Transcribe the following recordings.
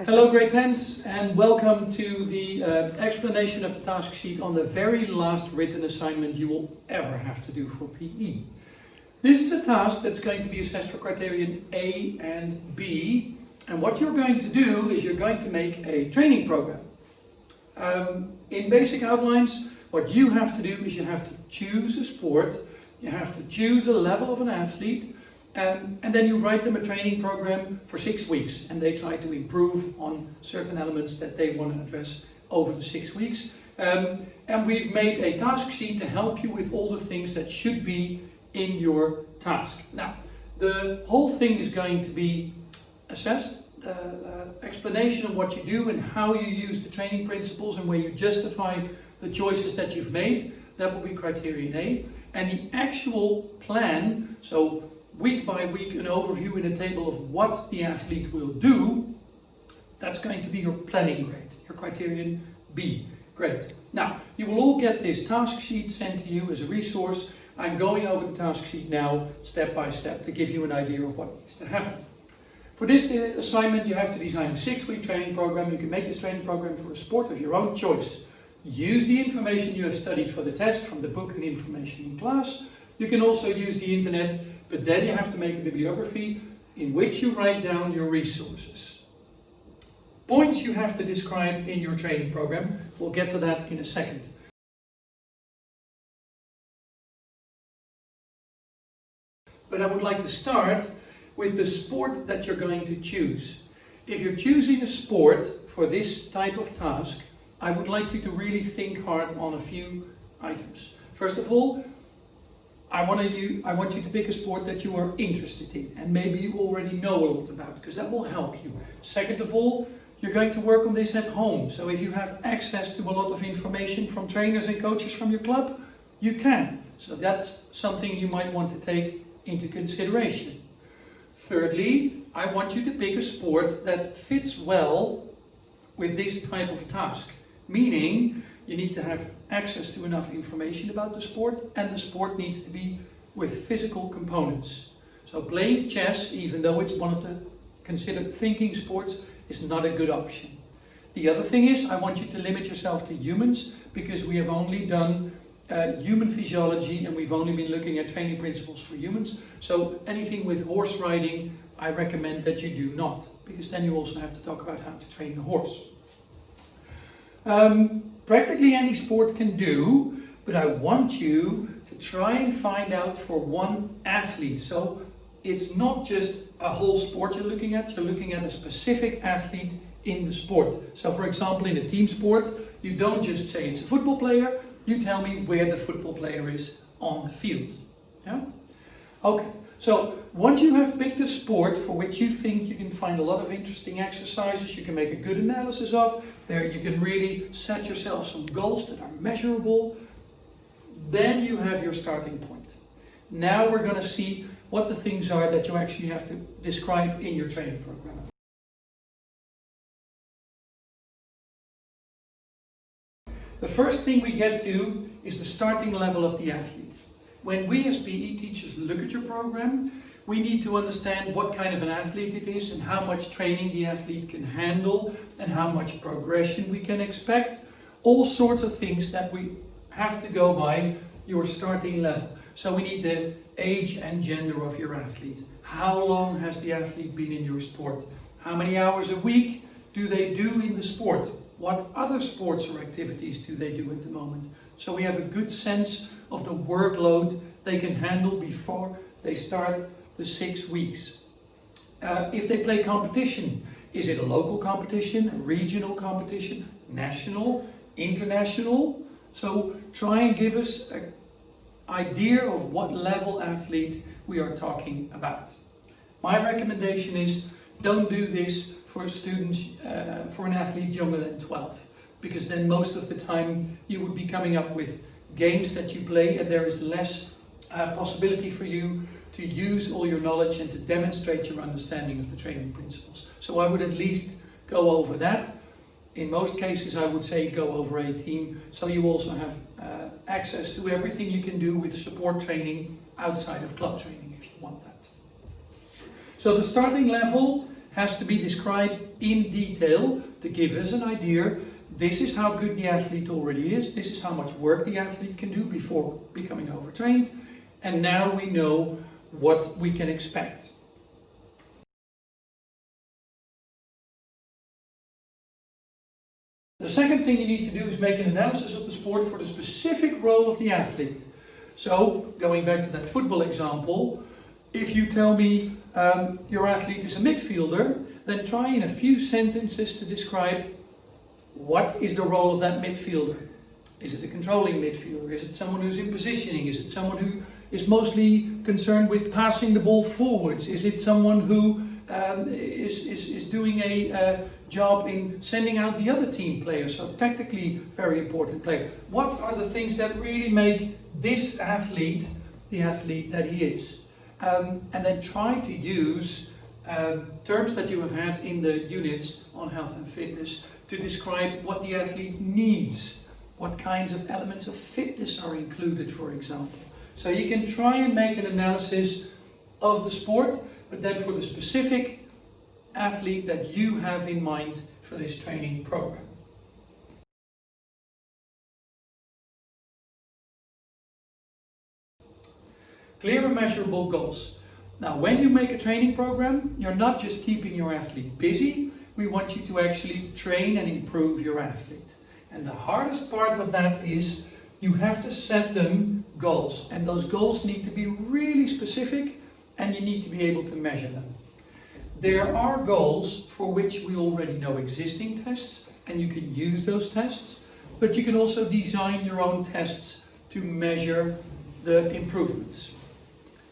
Hello grade 10s and welcome to the explanation of the task sheet on the very last written assignment you will ever have to do for PE. This is a task that's going to be assessed for criterion A and B, and what you're going to do is you're going to make a training program. In basic outlines, what you have to do is you have to choose a sport, you have to choose a level of an athlete, and then you write them a training program for 6 weeks, and they try to improve on certain elements that they want to address over the 6 weeks. And we've made a task sheet to help you with all the things that should be in your task. Now, the whole thing is going to be assessed, explanation of what you do and how you use the training principles and where you justify the choices that you've made. That will be criterion A. And the actual plan, so week by week an overview in a table of what the athlete will do, that's going to be your planning grade, your criterion B grade. Now, you will all get this task sheet sent to you as a resource. I'm going over the task sheet now step by step to give you an idea of what needs to happen. For this assignment you have to design a 6-week training program. You can make this training program for a sport of your own choice. Use the information you have studied for the test from the book and information in class. You can also use the internet, but then you have to make a bibliography in which you write down your resources. Points you have to describe in your training program. We'll get to that in a second. But I would like to start with the sport that you're going to choose. If you're choosing a sport for this type of task, I would like you to really think hard on a few items. First of all, I want you to pick a sport that you are interested in and maybe you already know a lot about, because that will help you. Second of all, you're going to work on this at home. So if you have access to a lot of information from trainers and coaches from your club, you can. So that's something you might want to take into consideration. Thirdly, I want you to pick a sport that fits well with this type of task. Meaning, you need to have access to enough information about the sport, and the sport needs to be with physical components. So playing chess, even though it's one of the considered thinking sports, is not a good option. The other thing is, I want you to limit yourself to humans, because we have only done human physiology and we've only been looking at training principles for humans. So anything with horse riding, I recommend that you do not, because then you also have to talk about how to train the horse. Practically any sport can do, but I want you to try and find out for one athlete. So it's not just a whole sport you're looking at a specific athlete in the sport. So for example, in a team sport, you don't just say it's a football player, you tell me where the football player is on the field. Yeah? Okay, so once you have picked a sport for which you think you can find a lot of interesting exercises, you can make a good analysis of, there you can really set yourself some goals that are measurable, then you have your starting point. Now we're going to see what the things are that you actually have to describe in your training program. The first thing we get to is the starting level of the athlete. When we as PE teachers look at your program, we need to understand what kind of an athlete it is and how much training the athlete can handle and how much progression we can expect. All sorts of things that we have to go by your starting level. So we need the age and gender of your athlete. How long has the athlete been in your sport? How many hours a week do they do in the sport? What other sports or activities do they do at the moment? So we have a good sense of the workload they can handle before they start the 6 weeks. If they play competition, is it a local competition, a regional competition, national, international? So try and give us an idea of what level athlete we are talking about. My recommendation is don't do this for students, for an athlete younger than 12, because then most of the time you would be coming up with games that you play and there is less possibility for you to use all your knowledge and to demonstrate your understanding of the training principles. So I would at least go over that. In most cases I would say go over 18, so you also have access to everything you can do with support training outside of club training if you want that. So the starting level has to be described in detail to give us an idea. This is how good the athlete already is. This is how much work the athlete can do before becoming overtrained. And now we know what we can expect. The second thing you need to do is make an analysis of the sport for the specific role of the athlete. So, going back to that football example, if you tell me your athlete is a midfielder, then try in a few sentences to describe what is the role of that midfielder. Is it a controlling midfielder? Is it someone who's in positioning? Is it someone who is mostly concerned with passing the ball forwards? Is it someone who is doing a job in sending out the other team players? So tactically very important player. What are the things that really make this athlete the athlete that he is? And then try to use terms that you have had in the units on health and fitness to describe what the athlete needs. What kinds of elements of fitness are included, for example. So you can try and make an analysis of the sport, but then for the specific athlete that you have in mind for this training program. Clear and measurable goals. Now, when you make a training program, you're not just keeping your athlete busy, we want you to actually train and improve your athlete. And the hardest part of that is you have to set them goals, and those goals need to be really specific and you need to be able to measure them. There are goals for which we already know existing tests and you can use those tests, but you can also design your own tests to measure the improvements.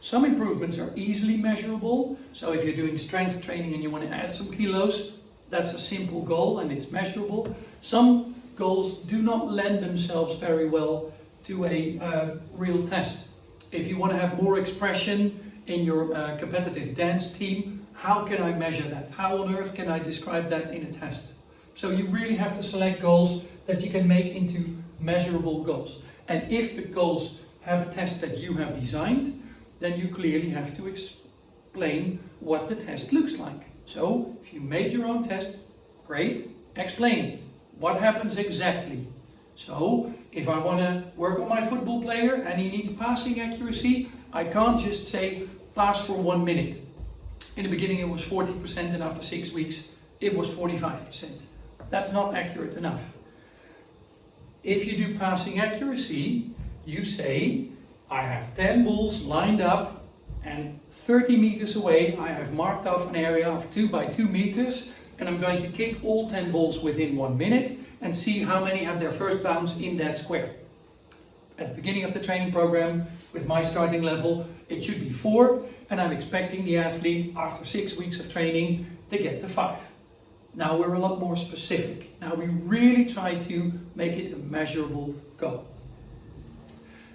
Some improvements are easily measurable, so if you're doing strength training and you want to add some kilos, that's a simple goal and it's measurable. Some goals do not lend themselves very well to a real test. If you want to have more expression in your competitive dance team, how can I measure that? How on earth can I describe that in a test? So you really have to select goals that you can make into measurable goals. And if the goals have a test that you have designed, then you clearly have to explain what the test looks like. So if you made your own test, great, explain it. What happens exactly? So if I want to work on my football player and he needs passing accuracy, I can't just say pass for 1 minute. In the beginning it was 40% and after 6 weeks it was 45%. That's not accurate enough. If you do passing accuracy, you say I have 10 balls lined up and 30 meters away I have marked off an area of 2 by 2 meters and I'm going to kick all 10 balls within 1 minute and see how many have their first bounce in that square. At the beginning of the training program, with my starting level, it should be 4 and I'm expecting the athlete after 6 weeks of training to get to 5. Now we're a lot more specific. Now we really try to make it a measurable goal.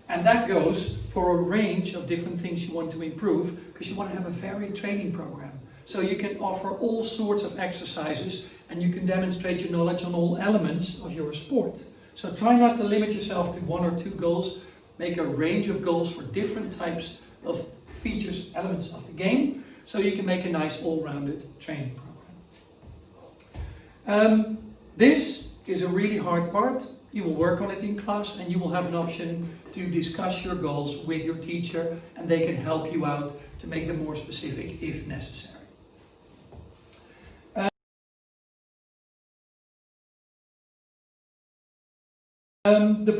And that goes for a range of different things you want to improve because you want to have a varied training program. So you can offer all sorts of exercises and you can demonstrate your knowledge on all elements of your sport. So try not to limit yourself to 1 or 2 goals. Make a range of goals for different types of features, elements of the game, so you can make a nice all-rounded training program. This is a really hard part. You will work on it in class and you will have an option to discuss your goals with your teacher and they can help you out to make them more specific if necessary. The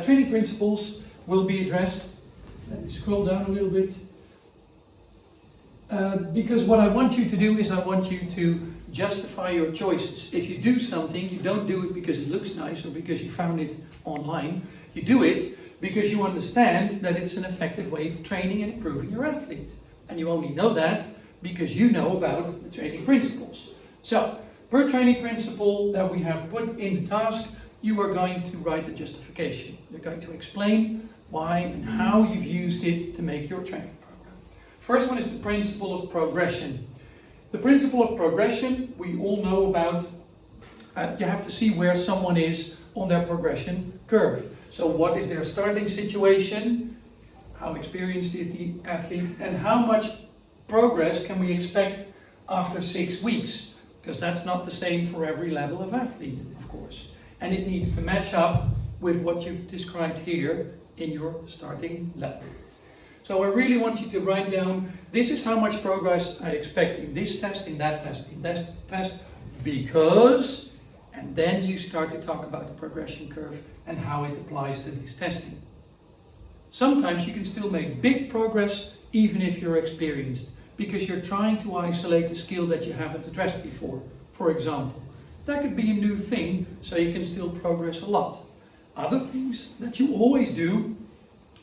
training principles will be addressed. Let me scroll down a little bit. Because what I want you to do is I want you to justify your choices. If you do something, you don't do it because it looks nice or because you found it online. You do it because you understand that it's an effective way of training and improving your athlete. And you only know that because you know about the training principles. So, per training principle that we have put in the task, you are going to write a justification. You're going to explain why and how you've used it to make your training program. First one is the principle of progression. The principle of progression we all know about. You have to see where someone is on their progression curve. So what is their starting situation, how experienced is the athlete, and how much progress can we expect after 6 weeks, because that's not the same for every level of athlete, of course. And it needs to match up with what you've described here in your starting level. So I really want you to write down, this is how much progress I expect in this test, in that test, in that test, because, and then you start to talk about the progression curve and how it applies to this testing. Sometimes you can still make big progress even if you're experienced, because you're trying to isolate a skill that you haven't addressed before, for example. That could be a new thing, so you can still progress a lot. Other things that you always do,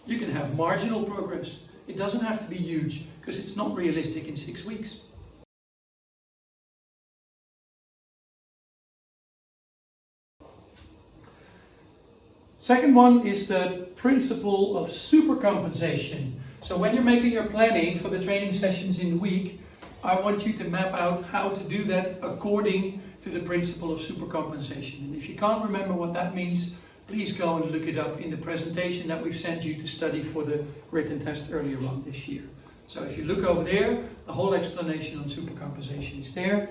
you can have marginal progress. It doesn't have to be huge, because it's not realistic in 6 weeks. Second one is the principle of supercompensation. So when you're making your planning for the training sessions in the week, I want you to map out how to do that according to the principle of supercompensation. And if you can't remember what that means, please go and look it up in the presentation that we've sent you to study for the written test earlier on this year. So if you look over there, the whole explanation on supercompensation is there.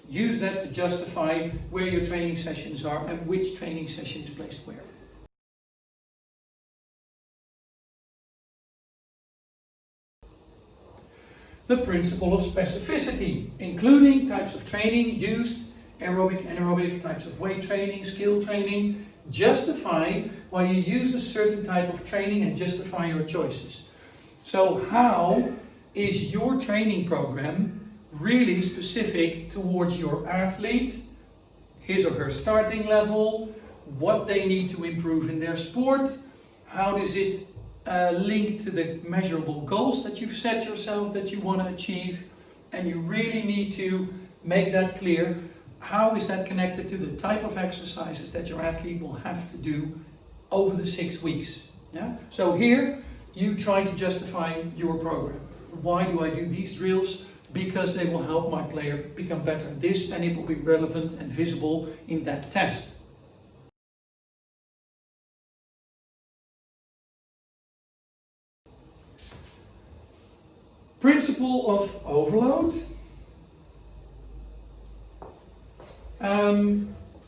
Use that to justify where your training sessions are and which training session is placed where. The principle of specificity, including types of training used, aerobic, anaerobic, types of weight training, skill training. Justify why you use a certain type of training and justify your choices. So how is your training program really specific towards your athlete, his or her starting level, what they need to improve in their sport, how does it link to the measurable goals that you've set yourself that you want to achieve, and you really need to make that clear. How is that connected to the type of exercises that your athlete will have to do over the 6 weeks? Yeah? So here you try to justify your program. Why do I do these drills? Because they will help my player become better at this, and it will be relevant and visible in that test. Principle of overload.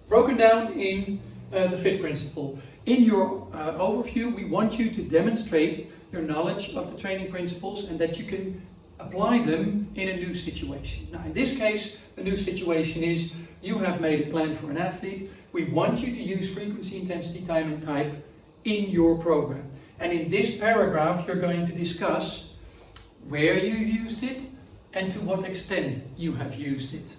Broken down in the FIT principle. In your overview, we want you to demonstrate your knowledge of the training principles and that you can apply them in a new situation. Now, in this case, the new situation is you have made a plan for an athlete. We want you to use frequency, intensity, time, and type in your program. And in this paragraph, you're going to discuss where you used it and to what extent you have used it.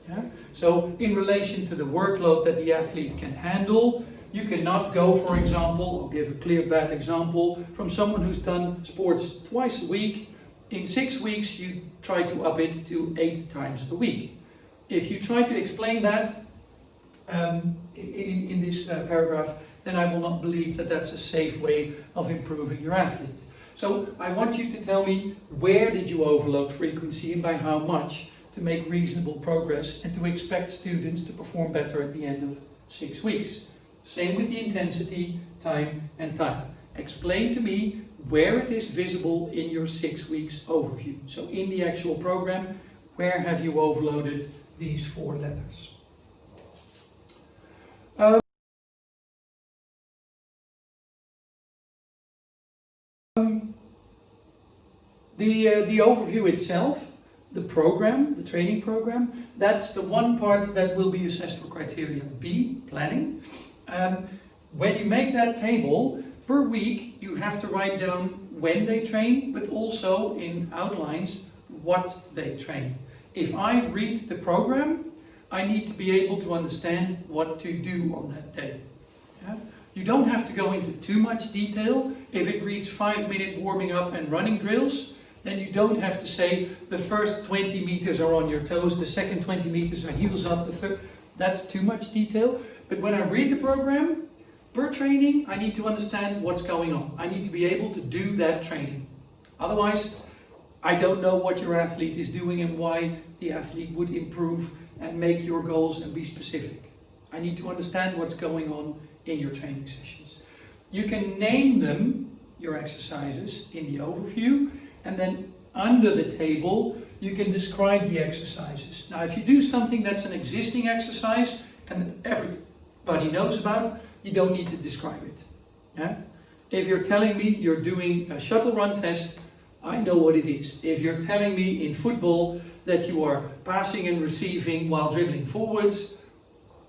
Yeah? So in relation to the workload that the athlete can handle, you cannot go, for example, I'll give a clear bad example, from someone who's done sports twice a week. In 6 weeks, you try to up it to 8 times a week. If you try to explain that in this paragraph, then I will not believe that that's a safe way of improving your athlete. So I want you to tell me, where did you overload frequency and by how much to make reasonable progress and to expect students to perform better at the end of 6 weeks. Same with the intensity, time and type. Explain to me where it is visible in your 6 weeks overview. So in the actual program, where have you overloaded these 4 letters? The overview itself, the program, the training program, that's the one part that will be assessed for criteria B, planning. When you make that table, per week you have to write down when they train, but also in outlines what they train. If I read the program, I need to be able to understand what to do on that day. Yeah? You don't have to go into too much detail. If it reads 5-minute warming up and running drills, then you don't have to say the first 20 meters are on your toes, the second 20 meters are heels up, the third. That's too much detail. But when I read the program, per training, I need to understand what's going on. I need to be able to do that training. Otherwise, I don't know what your athlete is doing and why the athlete would improve and make your goals and be specific. I need to understand what's going on in your training sessions. You can name them, your exercises, in the overview, and then under the table you can describe the exercises. Now, if you do something that's an existing exercise and that everybody knows about, you don't need to describe it. Yeah? If you're telling me you're doing a shuttle run test, I know what it is. If you're telling me in football that you are passing and receiving while dribbling forwards,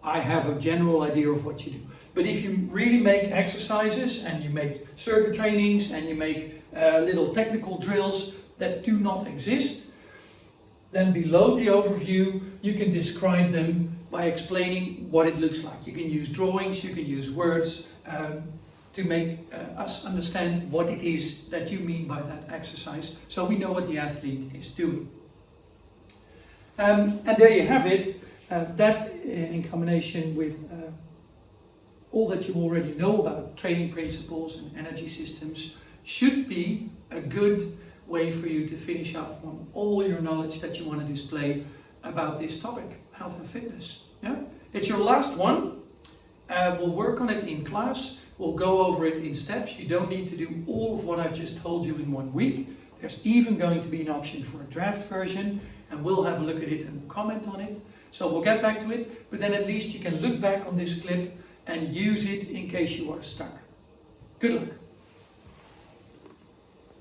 I have a general idea of what you do. But if you really make exercises and you make circuit trainings and you make little technical drills that do not exist, then below the overview you can describe them by explaining what it looks like. You can use drawings, you can use words to make us understand what it is that you mean by that exercise, so we know what the athlete is doing. And there you have it. That in combination with all that you already know about training principles and energy systems should be a good way for you to finish up on all your knowledge that you want to display about this topic, health and fitness. Yeah? It's your last one. We'll work on it in class. We'll go over it in steps. You don't need to do all of what I've just told you in 1 week. There's even going to be an option for a draft version, and we'll have a look at it and comment on it. So we'll get back to it, but then at least you can look back on this clip and use it in case you are stuck. Good luck.